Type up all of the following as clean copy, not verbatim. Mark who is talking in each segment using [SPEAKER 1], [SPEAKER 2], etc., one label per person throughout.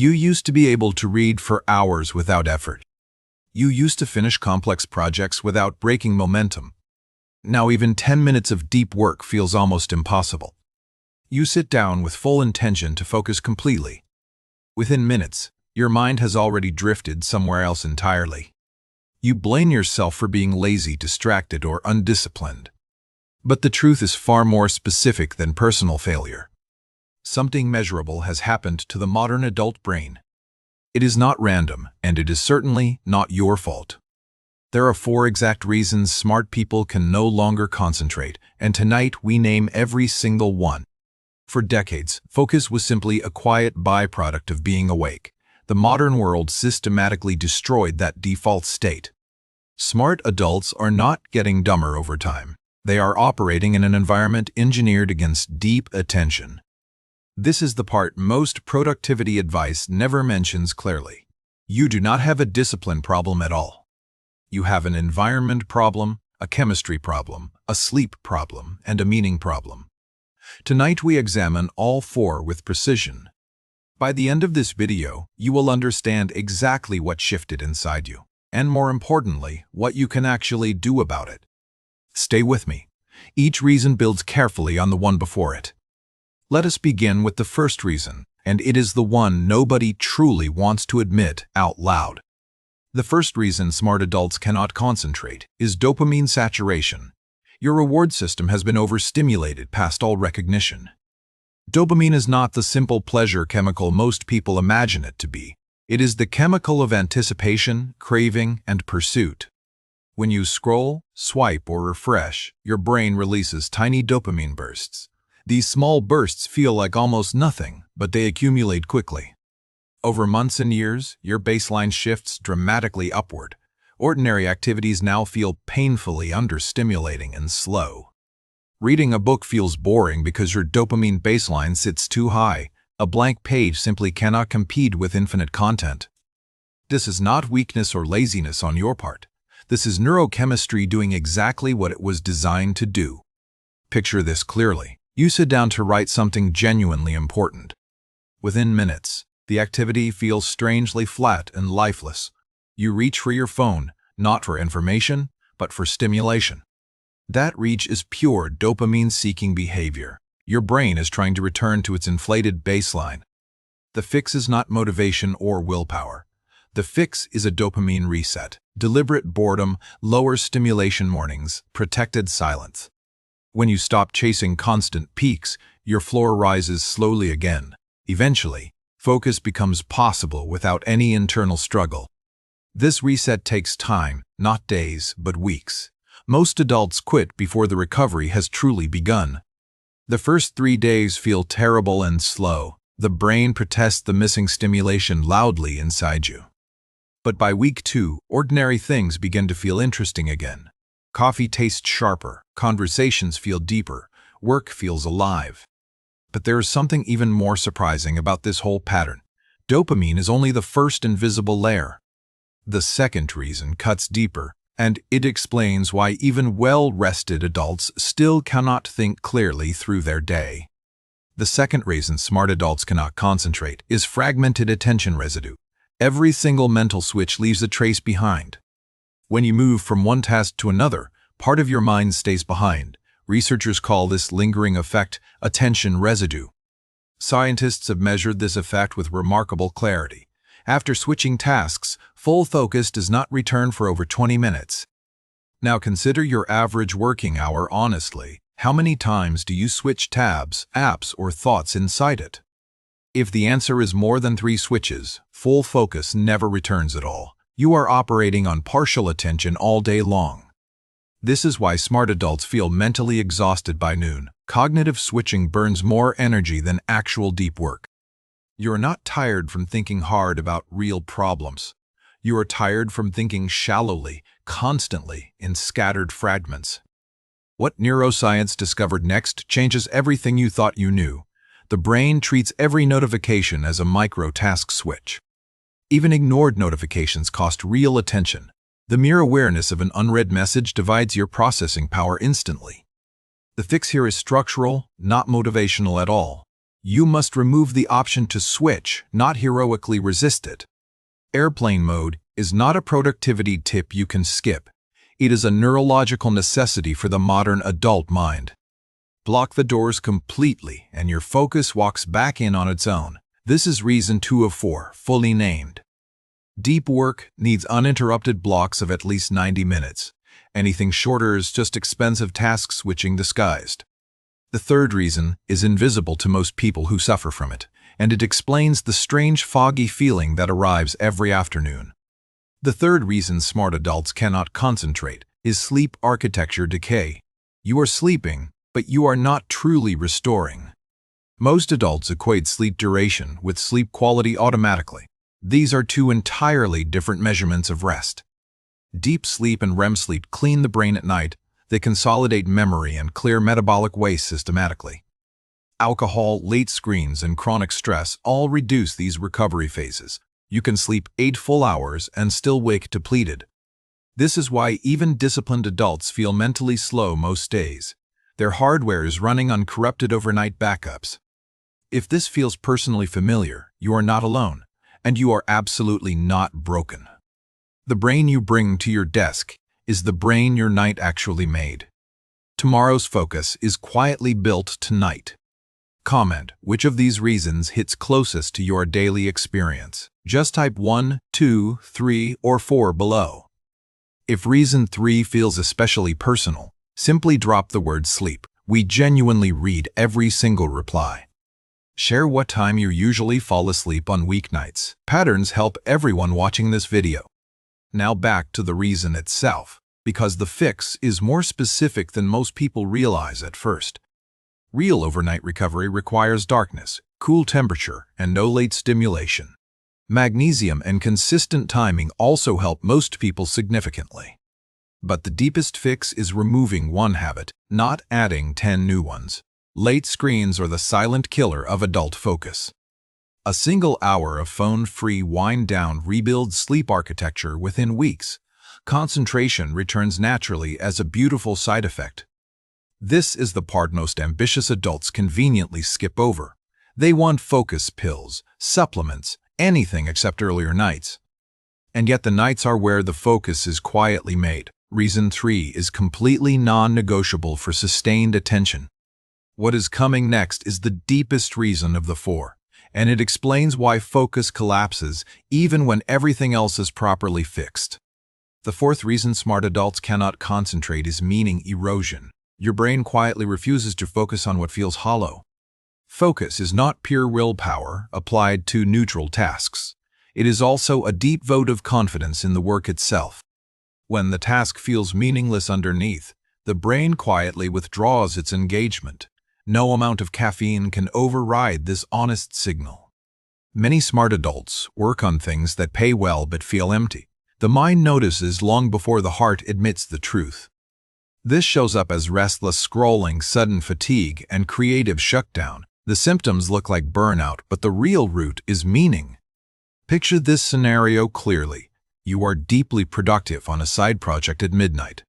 [SPEAKER 1] You used to be able to read for hours without effort. You used to finish complex projects without breaking momentum. Now even 10 minutes of deep work feels almost impossible. You sit down with full intention to focus completely. Within minutes, your mind has already drifted somewhere else entirely. You blame yourself for being lazy, distracted, or undisciplined. But the truth is far more specific than personal failure. Something measurable has happened to the modern adult brain. It is not random, and it is certainly not your fault. There are 4 exact reasons smart people can no longer concentrate, and tonight we name every single one. For decades, focus was simply a quiet byproduct of being awake. The modern world systematically destroyed that default state. Smart adults are not getting dumber over time. They are operating in an environment engineered against deep attention. This is the part most productivity advice never mentions clearly. You do not have a discipline problem at all. You have an environment problem, a chemistry problem, a sleep problem, and a meaning problem. Tonight we examine all 4 with precision. By the end of this video, you will understand exactly what shifted inside you, and more importantly, what you can actually do about it. Stay with me. Each reason builds carefully on the one before it. Let us begin with the first reason, and it is the one nobody truly wants to admit out loud. The first reason smart adults cannot concentrate is dopamine saturation. Your reward system has been overstimulated past all recognition. Dopamine is not the simple pleasure chemical most people imagine it to be. It is the chemical of anticipation, craving, and pursuit. When you scroll, swipe, or refresh, your brain releases tiny dopamine bursts. These small bursts feel like almost nothing, but they accumulate quickly. Over months and years, your baseline shifts dramatically upward. Ordinary activities now feel painfully understimulating and slow. Reading a book feels boring because your dopamine baseline sits too high. A blank page simply cannot compete with infinite content. This is not weakness or laziness on your part. This is neurochemistry doing exactly what it was designed to do. Picture this clearly. You sit down to write something genuinely important. Within minutes, the activity feels strangely flat and lifeless. You reach for your phone, not for information, but for stimulation. That reach is pure dopamine-seeking behavior. Your brain is trying to return to its inflated baseline. The fix is not motivation or willpower. The fix is a dopamine reset, deliberate boredom, lower stimulation warnings, protected silence. When you stop chasing constant peaks, your floor rises slowly again. Eventually, focus becomes possible without any internal struggle. This reset takes time, not days, but weeks. Most adults quit before the recovery has truly begun. The first 3 days feel terrible and slow. The brain protests the missing stimulation loudly inside you. But by week 2, ordinary things begin to feel interesting again. Coffee tastes sharper, conversations feel deeper, work feels alive. But there is something even more surprising about this whole pattern. Dopamine is only the first invisible layer. The second reason cuts deeper, and it explains why even well-rested adults still cannot think clearly through their day. The second reason smart adults cannot concentrate is fragmented attention residue. Every single mental switch leaves a trace behind. When you move from one task to another, part of your mind stays behind. Researchers call this lingering effect attention residue. Scientists have measured this effect with remarkable clarity. After switching tasks, full focus does not return for over 20 minutes. Now consider your average working hour honestly. How many times do you switch tabs, apps, or thoughts inside it? If the answer is more than 3 switches, full focus never returns at all. You are operating on partial attention all day long. This is why smart adults feel mentally exhausted by noon. Cognitive switching burns more energy than actual deep work. You are not tired from thinking hard about real problems. You are tired from thinking shallowly, constantly, in scattered fragments. What neuroscience discovered next changes everything you thought you knew. The brain treats every notification as a micro-task switch. Even ignored notifications cost real attention. The mere awareness of an unread message divides your processing power instantly. The fix here is structural, not motivational at all. You must remove the option to switch, not heroically resist it. Airplane mode is not a productivity tip you can skip. It is a neurological necessity for the modern adult mind. Block the doors completely and your focus walks back in on its own. This is reason 2 of 4, fully named. Deep work needs uninterrupted blocks of at least 90 minutes. Anything shorter is just expensive task switching disguised. The third reason is invisible to most people who suffer from it, and it explains the strange foggy feeling that arrives every afternoon. The third reason smart adults cannot concentrate is sleep architecture decay. You are sleeping, but you are not truly restoring. Most adults equate sleep duration with sleep quality automatically. These are two entirely different measurements of rest. Deep sleep and REM sleep clean the brain at night. They consolidate memory and clear metabolic waste systematically. Alcohol, late screens, and chronic stress all reduce these recovery phases. You can sleep 8 full hours and still wake depleted. This is why even disciplined adults feel mentally slow most days. Their hardware is running on corrupted overnight backups. If this feels personally familiar, you are not alone, and you are absolutely not broken. The brain you bring to your desk is the brain your night actually made. Tomorrow's focus is quietly built tonight. Comment which of these reasons hits closest to your daily experience. Just type 1, 2, 3, or 4 below. If reason 3 feels especially personal, simply drop the word sleep. We genuinely read every single reply. Share what time you usually fall asleep on weeknights. Patterns help everyone watching this video. Now back to the reason itself, because the fix is more specific than most people realize at first. Real overnight recovery requires darkness, cool temperature, and no late stimulation. Magnesium and consistent timing also help most people significantly. But the deepest fix is removing one habit, not adding 10 new ones. Late screens are the silent killer of adult focus. A single hour of phone-free wind-down rebuilds sleep architecture within weeks. Concentration returns naturally as a beautiful side effect. This is the part most ambitious adults conveniently skip over. They want focus pills, supplements, anything except earlier nights. And yet the nights are where the focus is quietly made. Reason 3 is completely non-negotiable for sustained attention. What is coming next is the deepest reason of the 4, and it explains why focus collapses even when everything else is properly fixed. The fourth reason smart adults cannot concentrate is meaning erosion. Your brain quietly refuses to focus on what feels hollow. Focus is not pure willpower applied to neutral tasks. It is also a deep vote of confidence in the work itself. When the task feels meaningless underneath, the brain quietly withdraws its engagement. No amount of caffeine can override this honest signal. Many smart adults work on things that pay well but feel empty. The mind notices long before the heart admits the truth. This shows up as restless scrolling, sudden fatigue, and creative shutdown. The symptoms look like burnout, but the real root is meaning. Picture this scenario clearly. You are deeply productive on a side project at midnight.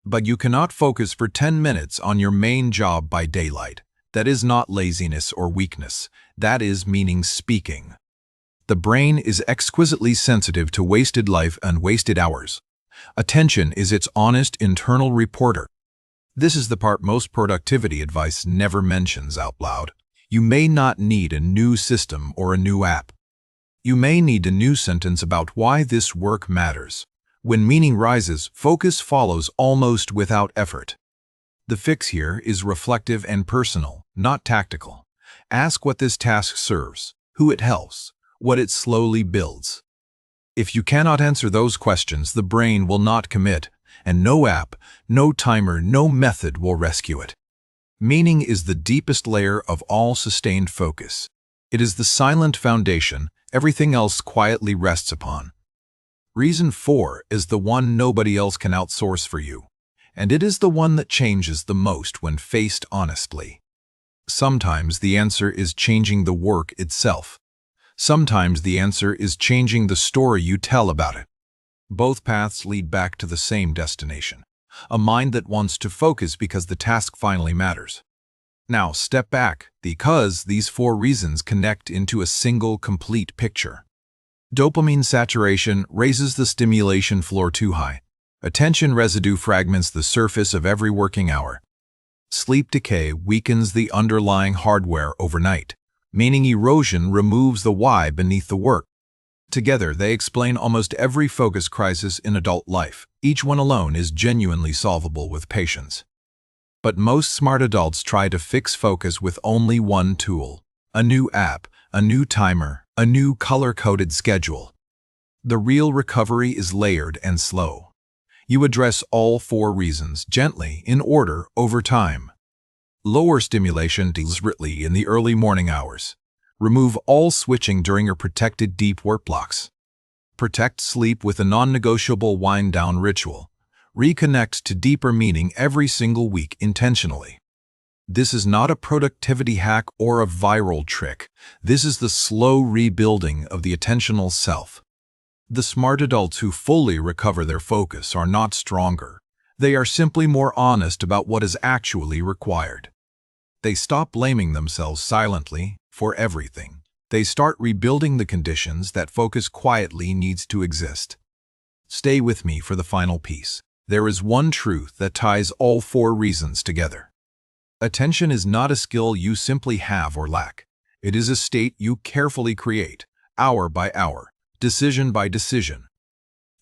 [SPEAKER 1] But you cannot focus for 10 minutes on your main job by daylight. That is not laziness or weakness. That is meaning speaking. The brain is exquisitely sensitive to wasted life and wasted hours. Attention is its honest internal reporter. This is the part most productivity advice never mentions out loud. You may not need a new system or a new app. You may need a new sentence about why this work matters. When meaning rises, focus follows almost without effort. The fix here is reflective and personal, not tactical. Ask what this task serves, who it helps, what it slowly builds. If you cannot answer those questions, the brain will not commit, and no app, no timer, no method will rescue it. Meaning is the deepest layer of all sustained focus. It is the silent foundation everything else quietly rests upon. Reason 4 is the one nobody else can outsource for you, and it is the one that changes the most when faced honestly. Sometimes the answer is changing the work itself. Sometimes the answer is changing the story you tell about it. Both paths lead back to the same destination, a mind that wants to focus because the task finally matters. Now step back, because these 4 reasons connect into a single complete picture. Dopamine saturation raises the stimulation floor too high. Attention residue fragments the surface of every working hour. Sleep decay weakens the underlying hardware overnight, meaning erosion removes the why beneath the work. Together, they explain almost every focus crisis in adult life. Each one alone is genuinely solvable with patience. But most smart adults try to fix focus with only one tool: a new app, a new timer, a new color-coded schedule. The real recovery is layered and slow. You address all 4 reasons gently, in order, over time. Lower stimulation deliberately in the early morning hours. Remove all switching during your protected deep work blocks. Protect sleep with a non-negotiable wind-down ritual. Reconnect to deeper meaning every single week intentionally. This is not a productivity hack or a viral trick. This is the slow rebuilding of the attentional self. The smart adults who fully recover their focus are not stronger. They are simply more honest about what is actually required. They stop blaming themselves silently for everything. They start rebuilding the conditions that focus quietly needs to exist. Stay with me for the final piece. There is one truth that ties all 4 reasons together. Attention is not a skill you simply have or lack. It is a state you carefully create, hour by hour, decision by decision.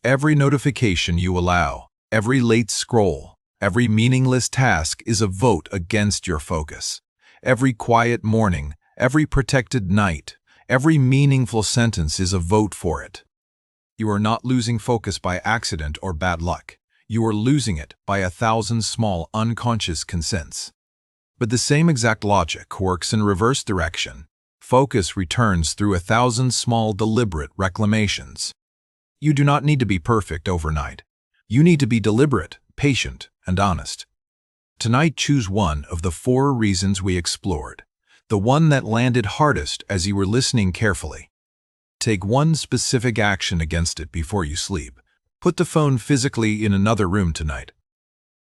[SPEAKER 1] Every notification you allow, every late scroll, every meaningless task is a vote against your focus. Every quiet morning, every protected night, every meaningful sentence is a vote for it. You are not losing focus by accident or bad luck. You are losing it by 1,000 small unconscious consents. But the same exact logic works in reverse direction. Focus returns through 1,000 small deliberate reclamations. You do not need to be perfect overnight. You need to be deliberate, patient, and honest. Tonight, choose one of the 4 reasons we explored, the one that landed hardest as you were listening carefully. Take one specific action against it before you sleep. Put the phone physically in another room tonight.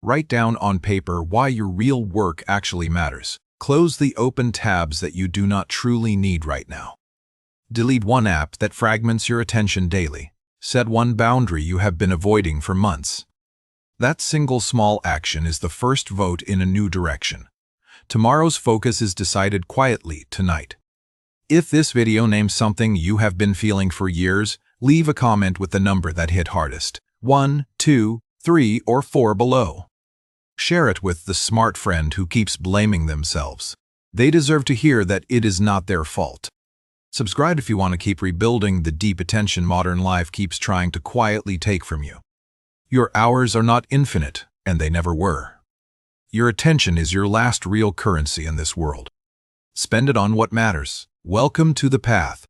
[SPEAKER 1] Write down on paper why your real work actually matters. Close the open tabs that you do not truly need right now. Delete one app that fragments your attention daily. Set one boundary you have been avoiding for months. That single small action is the first vote in a new direction. Tomorrow's focus is decided quietly tonight. If this video names something you have been feeling for years, leave a comment with the number that hit hardest. 1, 2, 3, or 4 below. Share it with the smart friend who keeps blaming themselves. They deserve to hear that it is not their fault. Subscribe if you want to keep rebuilding the deep attention modern life keeps trying to quietly take from you. Your hours are not infinite, and they never were. Your attention is your last real currency in this world. Spend it on what matters. Welcome to the path.